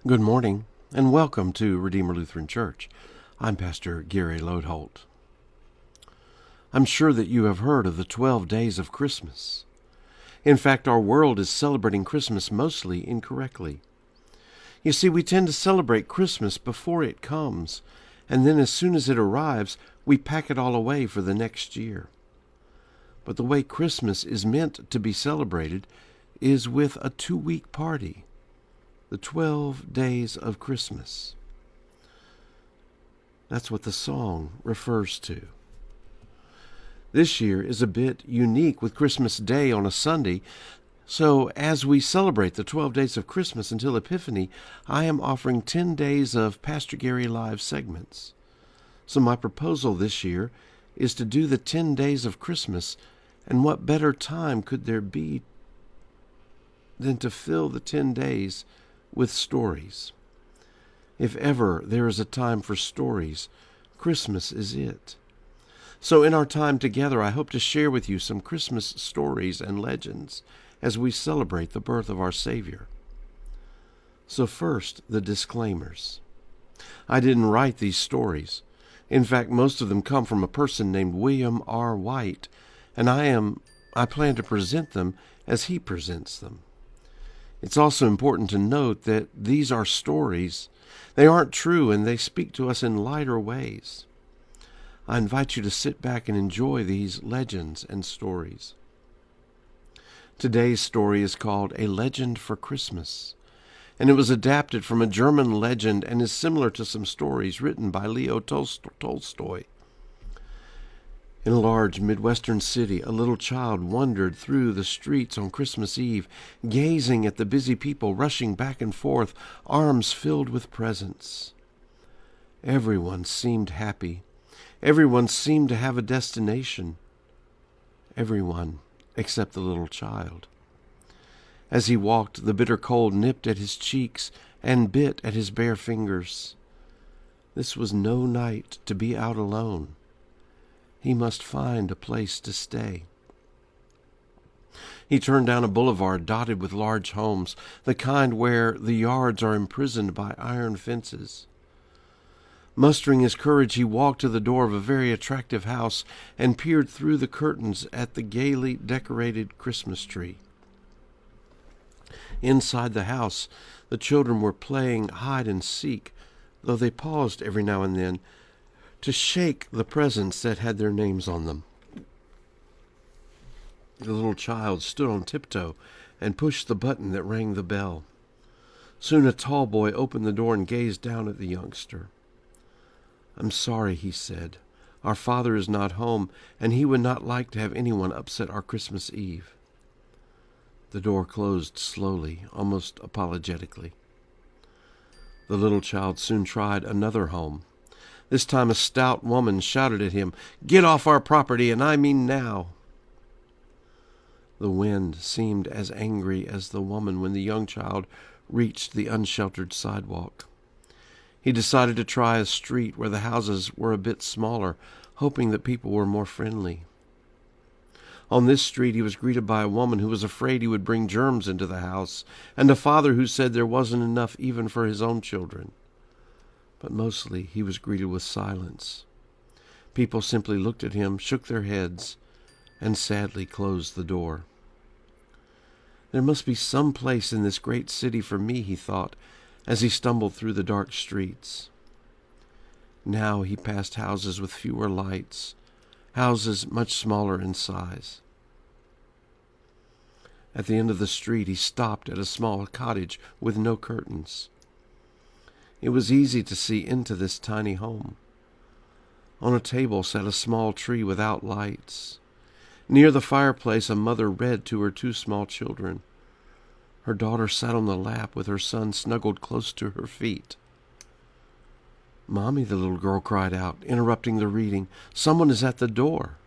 Good morning, and welcome to Redeemer Lutheran Church. I'm Pastor Gary Lodeholt. I'm sure that you have heard of the 12 days of Christmas. In fact, our world is celebrating Christmas mostly incorrectly. You see, we tend to celebrate Christmas before it comes, and then as soon as it arrives, we pack it all away for the next year. But the way Christmas is meant to be celebrated is with a 2-week party. The 12 days of Christmas. That's what the song refers to. This year is a bit unique with Christmas Day on a Sunday, so as we celebrate the 12 days of Christmas until Epiphany, I am offering 10 days of Pastor Gary Live segments. So my proposal this year is to do the 10 days of Christmas, and what better time could there be than to fill the 10 days with stories. If ever there is a time for stories, Christmas is it. So in our time together, I hope to share with you some Christmas stories and legends as we celebrate the birth of our Savior. So first, the disclaimers. I didn't write these stories. In fact, most of them come from a person named William R. White, and I plan to present them as he presents them. It's also important to note that these are stories. They aren't true, and they speak to us in lighter ways. I invite you to sit back and enjoy these legends and stories. Today's story is called A Legend for Christmas, and it was adapted from a German legend and is similar to some stories written by Leo Tolstoy. In a large Midwestern city, a little child wandered through the streets on Christmas Eve, gazing at the busy people rushing back and forth, arms filled with presents. Everyone seemed happy. Everyone seemed to have a destination. Everyone except the little child. As he walked, the bitter cold nipped at his cheeks and bit at his bare fingers. This was no night to be out alone. He must find a place to stay. He turned down a boulevard dotted with large homes, the kind where the yards are imprisoned by iron fences. Mustering his courage, he walked to the door of a very attractive house and peered through the curtains at the gaily decorated Christmas tree. Inside the house, the children were playing hide and seek, though they paused every now and then to shake the presents that had their names on them. The little child stood on tiptoe and pushed the button that rang the bell. Soon a tall boy opened the door and gazed down at the youngster. "I'm sorry," he said. "Our father is not home, and he would not like to have anyone upset our Christmas Eve." The door closed slowly, almost apologetically. The little child soon tried another home. This time a stout woman shouted at him, "Get off our property, and I mean now." The wind seemed as angry as the woman when the young child reached the unsheltered sidewalk. He decided to try a street where the houses were a bit smaller, hoping that people were more friendly. On this street he was greeted by a woman who was afraid he would bring germs into the house, and a father who said there wasn't enough even for his own children. But mostly he was greeted with silence. People simply looked at him, shook their heads, and sadly closed the door. There must be some place in this great city for me, he thought, as he stumbled through the dark streets. Now he passed houses with fewer lights, houses much smaller in size. At the end of the street he stopped at a small cottage with no curtains. It was easy to see into this tiny home. On a table sat a small tree without lights. Near the fireplace, a mother read to her 2 small children. Her daughter sat on the lap with her son snuggled close to her feet. "Mommy," the little girl cried out, interrupting the reading, "someone is at the door."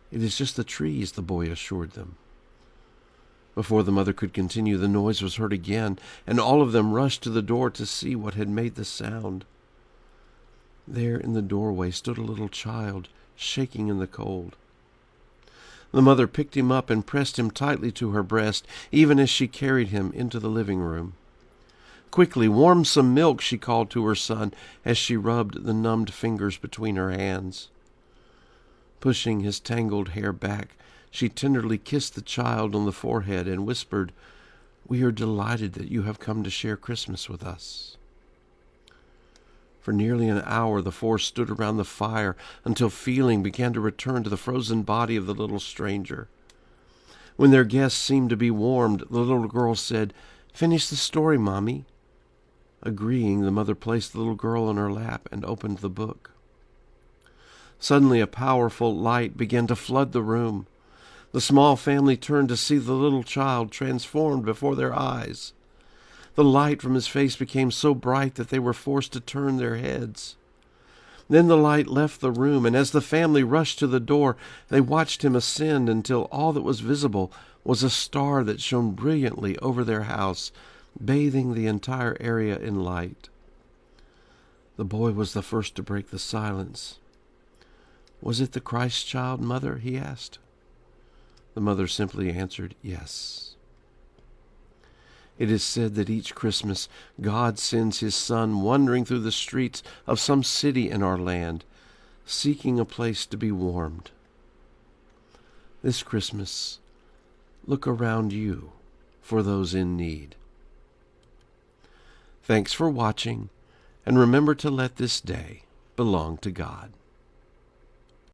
"It is just the trees," the boy assured them. Before the mother could continue, the noise was heard again, and all of them rushed to the door to see what had made the sound. There in the doorway stood a little child, shaking in the cold. The mother picked him up and pressed him tightly to her breast, even as she carried him into the living room. Quickly, warm some milk, she called to her son as she rubbed the numbed fingers between her hands. Pushing his tangled hair back, she tenderly kissed the child on the forehead and whispered, "We are delighted that you have come to share Christmas with us." For nearly an hour the four stood around the fire until feeling began to return to the frozen body of the little stranger. When their guest seemed to be warmed, the little girl said, "Finish the story, Mommy." Agreeing, the mother placed the little girl on her lap and opened the book. Suddenly a powerful light began to flood the room. The small family turned to see the little child transformed before their eyes. The light from his face became so bright that they were forced to turn their heads. Then the light left the room, and as the family rushed to the door, they watched him ascend until all that was visible was a star that shone brilliantly over their house, bathing the entire area in light. The boy was the first to break the silence. "Was it the Christ child, Mother?" he asked. The mother simply answered, "Yes." It is said that each Christmas God sends his Son wandering through the streets of some city in our land, seeking a place to be warmed. This Christmas, look around you for those in need. Thanks for watching, and remember to let this day belong to God.